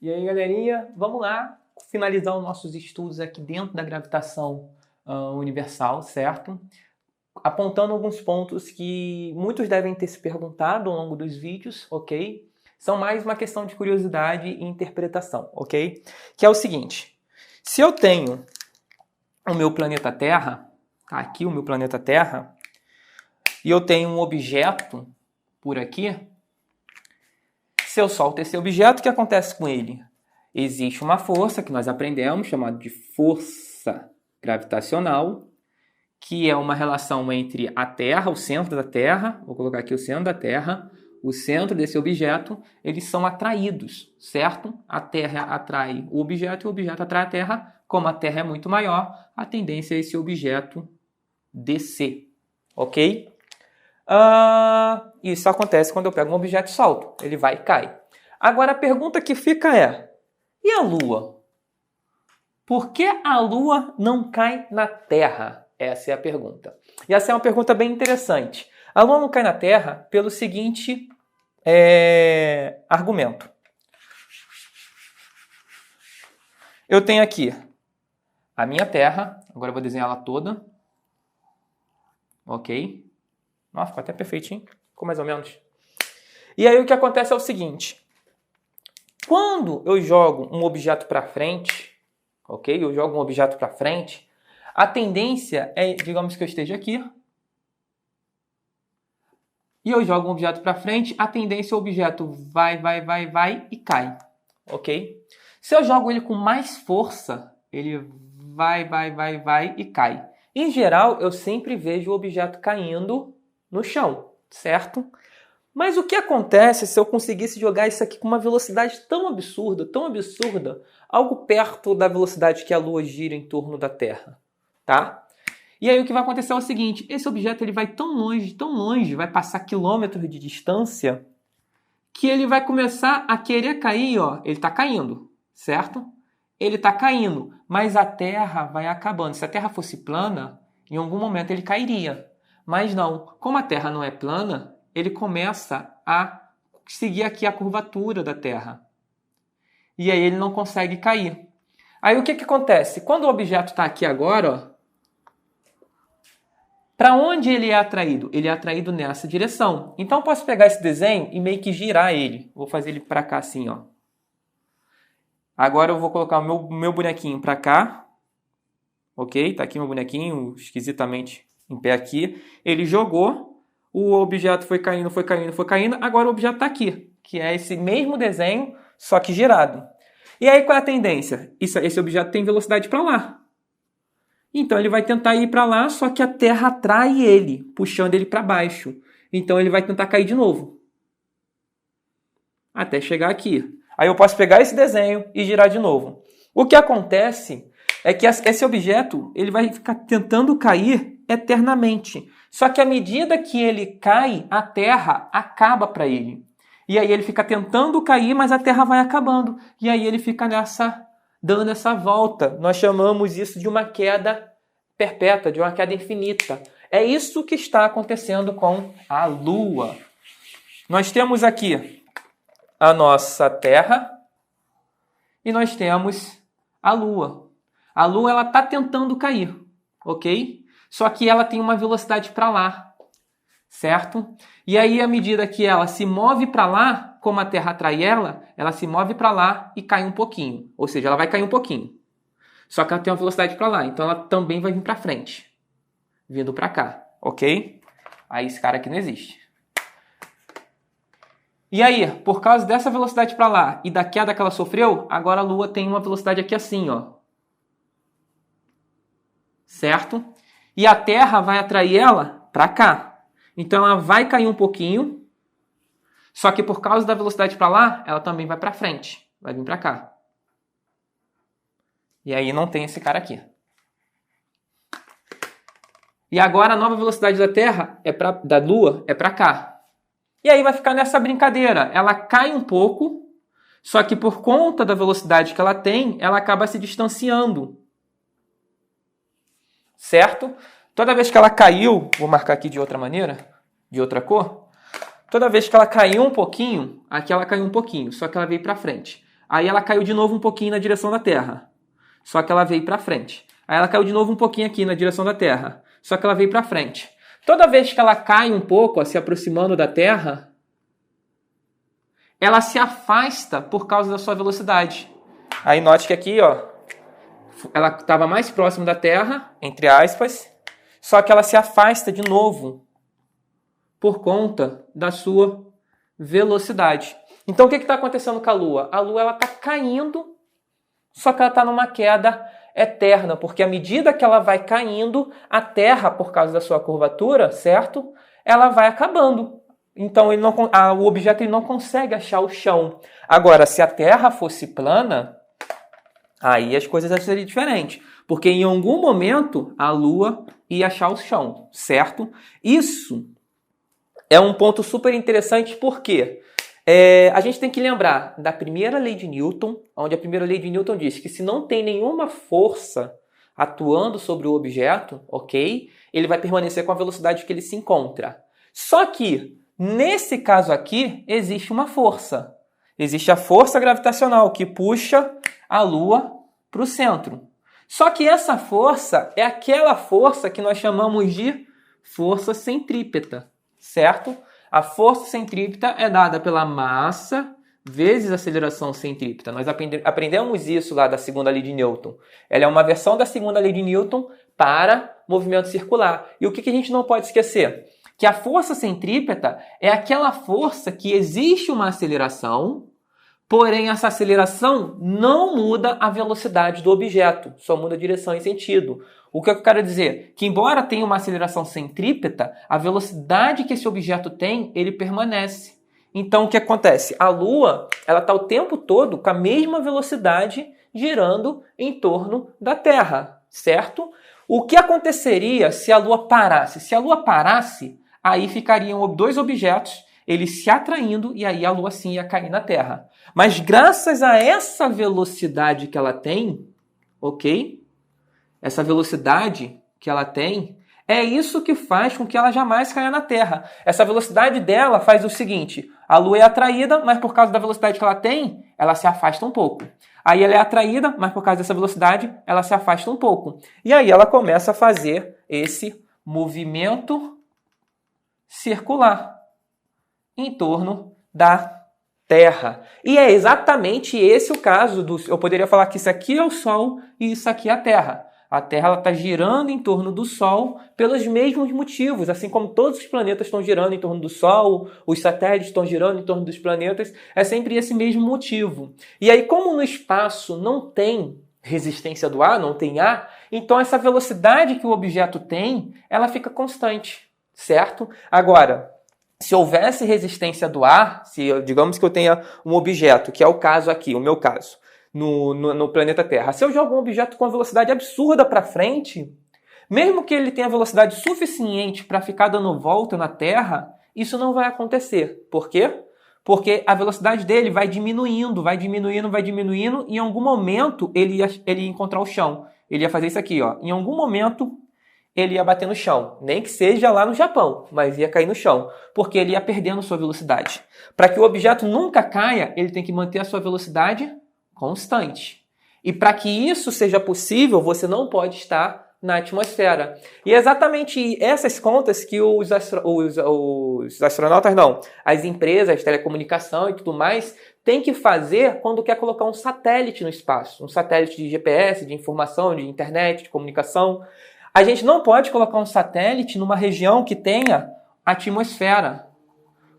E aí, galerinha, vamos lá finalizar os nossos estudos aqui dentro da gravitação universal, certo? Apontando alguns pontos que muitos devem ter se perguntado ao longo dos vídeos, ok? São mais uma questão de curiosidade e interpretação, ok? Que é o seguinte, se eu tenho o meu planeta Terra, tá aqui o meu planeta Terra, e eu tenho um objeto por aqui, se eu solto esse objeto, o que acontece com ele? Existe uma força que nós aprendemos, chamada de força gravitacional, que é uma relação entre a Terra, o centro da Terra, vou colocar aqui o centro da Terra, o centro desse objeto, eles são atraídos, certo? A Terra atrai o objeto e o objeto atrai a Terra. Como a Terra é muito maior, a tendência é esse objeto descer, ok? Isso acontece quando eu pego um objeto e solto. Ele vai e cai. Agora a pergunta que fica é, e a Lua? Por que a Lua não cai na Terra? Essa é a pergunta. E essa é uma pergunta bem interessante. A Lua não cai na Terra pelo seguinte argumento. Eu tenho aqui a minha Terra. Agora eu vou desenhar ela toda. Ok? Nossa, ficou até perfeitinho. Ficou mais ou menos. E aí o que acontece é o seguinte. Quando eu jogo um objeto para frente, ok? Eu jogo um objeto para frente, a tendência é, digamos que eu esteja aqui, e eu jogo um objeto para frente, a tendência é o objeto vai e cai, ok? Se eu jogo ele com mais força, ele vai e cai. Em geral, eu sempre vejo o objeto caindo no chão, certo? Mas o que acontece se eu conseguisse jogar isso aqui com uma velocidade tão absurda, algo perto da velocidade que a Lua gira em torno da Terra, tá? E aí o que vai acontecer é o seguinte, esse objeto ele vai tão longe, vai passar quilômetros de distância, que ele vai começar a querer cair, ó, ele está caindo, certo? Ele está caindo, mas a Terra vai acabando. Se a Terra fosse plana, em algum momento ele cairia. Mas não, como a Terra não é plana, ele começa a seguir aqui a curvatura da Terra. E aí ele não consegue cair. Aí o que acontece? Quando o objeto está aqui agora, para onde ele é atraído? Ele é atraído nessa direção. Então eu posso pegar esse desenho e meio que girar ele. Vou fazer ele para cá assim, ó. Agora eu vou colocar o meu bonequinho para cá. Ok? Tá aqui meu bonequinho, esquisitamente em pé aqui. Ele jogou, o objeto foi caindo. Agora o objeto está aqui, que é esse mesmo desenho, só que girado. E aí qual é a tendência? Esse objeto tem velocidade para lá. Então ele vai tentar ir para lá, só que a Terra atrai ele, puxando ele para baixo. Então ele vai tentar cair de novo. Até chegar aqui. Aí eu posso pegar esse desenho e girar de novo. O que acontece é que esse objeto ele vai ficar tentando cair eternamente. Só que à medida que ele cai, a Terra acaba para ele. E aí ele fica tentando cair, mas a Terra vai acabando. E aí ele fica dando essa volta. Nós chamamos isso de uma queda perpétua, de uma queda infinita. É isso que está acontecendo com a Lua. Nós temos aqui a nossa Terra e nós temos a Lua. A Lua ela está tentando cair, ok? Só que ela tem uma velocidade para lá, certo? E aí, à medida que ela se move para lá, como a Terra atrai ela se move para lá e cai um pouquinho. Ou seja, ela vai cair um pouquinho. Só que ela tem uma velocidade para lá, então ela também vai vir para frente, vindo para cá, ok? Aí esse cara aqui não existe. E aí, por causa dessa velocidade para lá e da queda que ela sofreu, agora a Lua tem uma velocidade aqui assim, ó. Certo? E a Terra vai atrair ela para cá. Então ela vai cair um pouquinho, só que por causa da velocidade para lá, ela também vai para frente, vai vir para cá. E aí não tem esse cara aqui. E agora a nova velocidade da Terra, da Lua, é para cá. E aí vai ficar nessa brincadeira. Ela cai um pouco, só que por conta da velocidade que ela tem, ela acaba se distanciando. Certo? Toda vez que ela caiu, vou marcar aqui de outra maneira, de outra cor. Toda vez que ela caiu um pouquinho, aqui ela caiu um pouquinho, só que ela veio para frente. Aí ela caiu de novo um pouquinho na direção da Terra. Só que ela veio para frente. Aí ela caiu de novo um pouquinho aqui na direção da Terra. Só que ela veio para frente. Toda vez que ela cai um pouco, ó, se aproximando da Terra, ela se afasta por causa da sua velocidade. Aí note que aqui, ó, ela estava mais próxima da Terra, entre aspas, só que ela se afasta de novo por conta da sua velocidade. Então, o que está acontecendo com a Lua? A Lua está caindo, só que ela está numa queda eterna, porque à medida que ela vai caindo, a Terra, por causa da sua curvatura, certo? Ela vai acabando. Então, o objeto ele não consegue achar o chão. Agora, se a Terra fosse plana, aí as coisas seriam diferentes. Porque em algum momento, a Lua ia achar o chão, certo? Isso é um ponto super interessante, porque a gente tem que lembrar da primeira lei de Newton, onde a primeira lei de Newton diz que se não tem nenhuma força atuando sobre o objeto, ok? Ele vai permanecer com a velocidade que ele se encontra. Só que, nesse caso aqui, existe uma força. Existe a força gravitacional que puxa a Lua para o centro. Só que essa força é aquela força que nós chamamos de força centrípeta, certo? A força centrípeta é dada pela massa vezes a aceleração centrípeta. Nós aprendemos isso lá da segunda lei de Newton. Ela é uma versão da segunda lei de Newton para movimento circular. E o que a gente não pode esquecer? Que a força centrípeta é aquela força que existe uma aceleração, porém essa aceleração não muda a velocidade do objeto, só muda a direção e sentido. O que eu quero dizer? Que embora tenha uma aceleração centrípeta, a velocidade que esse objeto tem, ele permanece. Então, o que acontece? A Lua, ela está o tempo todo com a mesma velocidade girando em torno da Terra, certo? O que aconteceria se a Lua parasse? Se a Lua parasse, aí ficariam dois objetos, eles se atraindo, e aí a Lua sim ia cair na Terra. Mas graças a essa velocidade que ela tem, ok? Essa velocidade que ela tem, é isso que faz com que ela jamais caia na Terra. Essa velocidade dela faz o seguinte: a Lua é atraída, mas por causa da velocidade que ela tem, ela se afasta um pouco. Aí ela é atraída, mas por causa dessa velocidade, ela se afasta um pouco. E aí ela começa a fazer esse movimento circular em torno da Terra. E é exatamente esse o caso eu poderia falar que isso aqui é o Sol e isso aqui é a Terra. A Terra está girando em torno do Sol pelos mesmos motivos, assim como todos os planetas estão girando em torno do Sol, os satélites estão girando em torno dos planetas, é sempre esse mesmo motivo. E aí, como no espaço não tem resistência do ar, não tem ar, então essa velocidade que o objeto tem, ela fica constante, certo? Agora, se houvesse resistência do ar, digamos que eu tenha um objeto, que é o caso aqui, o meu caso, no planeta Terra. Se eu jogo um objeto com uma velocidade absurda para frente, mesmo que ele tenha velocidade suficiente para ficar dando volta na Terra, isso não vai acontecer. Por quê? Porque a velocidade dele vai diminuindo, e em algum momento ele ia encontrar o chão. Ele ia fazer isso aqui, ó. Em algum momento ele ia bater no chão. Nem que seja lá no Japão, mas ia cair no chão. Porque ele ia perdendo sua velocidade. Para que o objeto nunca caia, ele tem que manter a sua velocidade constante. E para que isso seja possível, você não pode estar na atmosfera. E é exatamente essas contas que os astronautas, não, as empresas de telecomunicação e tudo mais, têm que fazer quando quer colocar um satélite no espaço. Um satélite de GPS, de informação, de internet, de comunicação. A gente não pode colocar um satélite numa região que tenha atmosfera.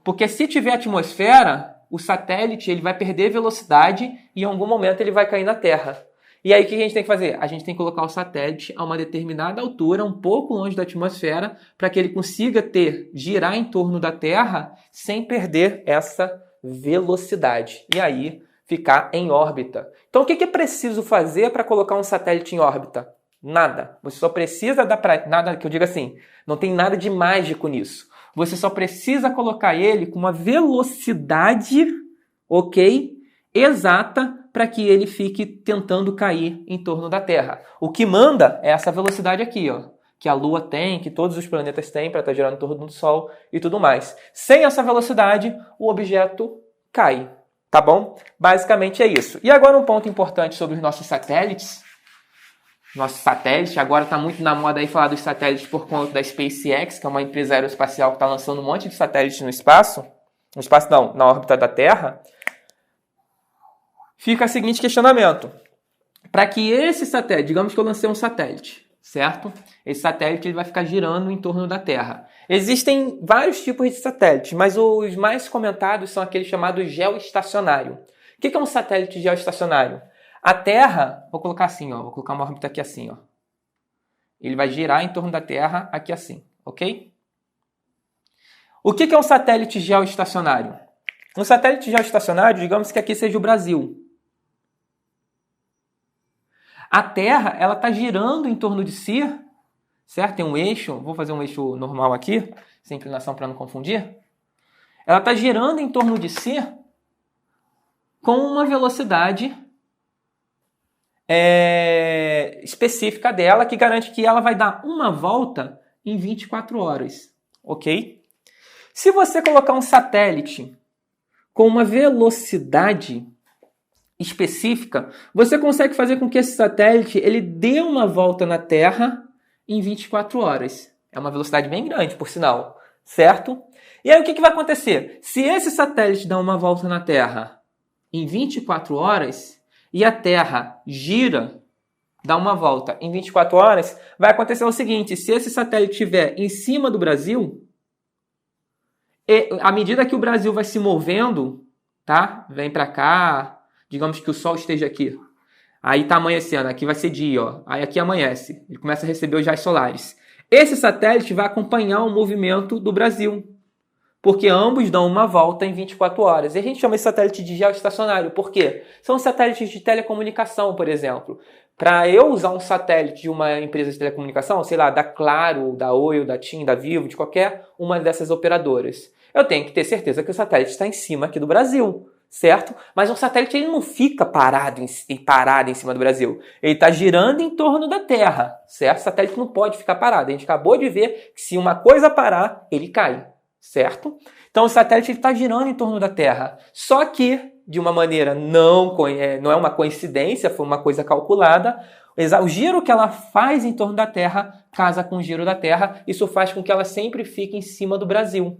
Porque se tiver atmosfera, o satélite ele vai perder velocidade e em algum momento ele vai cair na Terra. E aí o que a gente tem que fazer? A gente tem que colocar o satélite a uma determinada altura, um pouco longe da atmosfera, para que ele consiga girar em torno da Terra sem perder essa velocidade. E aí ficar em órbita. Então o que é preciso fazer para colocar um satélite em órbita? Nada. Você só precisa nada que eu diga assim, não tem nada de mágico nisso. Você só precisa colocar ele com uma velocidade, ok, exata para que ele fique tentando cair em torno da Terra. O que manda é essa velocidade aqui, ó, que a Lua tem, que todos os planetas têm para estar girando em torno do Sol e tudo mais. Sem essa velocidade, o objeto cai. Tá bom? Basicamente é isso. E agora um ponto importante sobre os nossos satélites. Nosso satélite, agora está muito na moda aí falar dos satélites por conta da SpaceX, que é uma empresa aeroespacial que está lançando um monte de satélites no espaço. No espaço não, na órbita da Terra. Fica o seguinte questionamento. Para que esse satélite, digamos que eu lancei um satélite, certo? Esse satélite ele vai ficar girando em torno da Terra. Existem vários tipos de satélites, mas os mais comentados são aqueles chamados geoestacionário. O que é um satélite geoestacionário? A Terra, vou colocar assim, ó, vou colocar uma órbita aqui assim, ó. Ele vai girar em torno da Terra aqui assim, ok? O que é um satélite geoestacionário? Um satélite geoestacionário, digamos que aqui seja o Brasil. A Terra, ela está girando em torno de si, certo? Tem um eixo, vou fazer um eixo normal aqui, sem inclinação para não confundir. Ela está girando em torno de si com uma velocidade específica dela, que garante que ela vai dar uma volta em 24 horas, ok? Se você colocar um satélite com uma velocidade específica, você consegue fazer com que esse satélite ele dê uma volta na Terra em 24 horas. É uma velocidade bem grande, por sinal, certo? E aí o que vai acontecer? Se esse satélite dá uma volta na Terra em 24 horas e a Terra gira, dá uma volta em 24 horas, vai acontecer o seguinte: se esse satélite estiver em cima do Brasil, à medida que o Brasil vai se movendo, tá? Vem para cá, digamos que o Sol esteja aqui. Aí está amanhecendo, aqui vai ser dia, ó. Aí aqui amanhece, ele começa a receber os raios solares. Esse satélite vai acompanhar o movimento do Brasil, porque ambos dão uma volta em 24 horas. E a gente chama esse satélite de geoestacionário. Por quê? São satélites de telecomunicação, por exemplo. Para eu usar um satélite de uma empresa de telecomunicação, sei lá, da Claro, da Oi, da TIM, da Vivo, de qualquer uma dessas operadoras, eu tenho que ter certeza que o satélite está em cima aqui do Brasil, certo? Mas um satélite ele não fica parado em cima do Brasil. Ele está girando em torno da Terra, certo? O satélite não pode ficar parado. A gente acabou de ver que se uma coisa parar, ele cai, certo? Então o satélite está girando em torno da Terra. Só que, de uma maneira não é uma coincidência, foi uma coisa calculada, o giro que ela faz em torno da Terra casa com o giro da Terra. Isso faz com que ela sempre fique em cima do Brasil.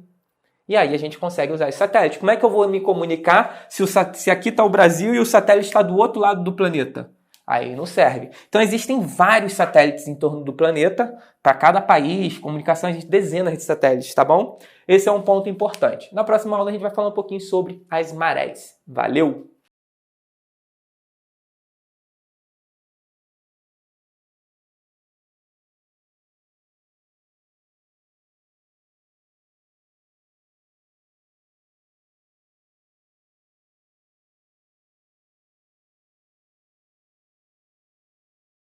E aí a gente consegue usar esse satélite. Como é que eu vou me comunicar se aqui está o Brasil e o satélite está do outro lado do planeta? Aí não serve. Então existem vários satélites em torno do planeta. Para cada país, comunicação, a gente dezenas de satélites, tá bom? Esse é um ponto importante. Na próxima aula a gente vai falar um pouquinho sobre as marés. Valeu!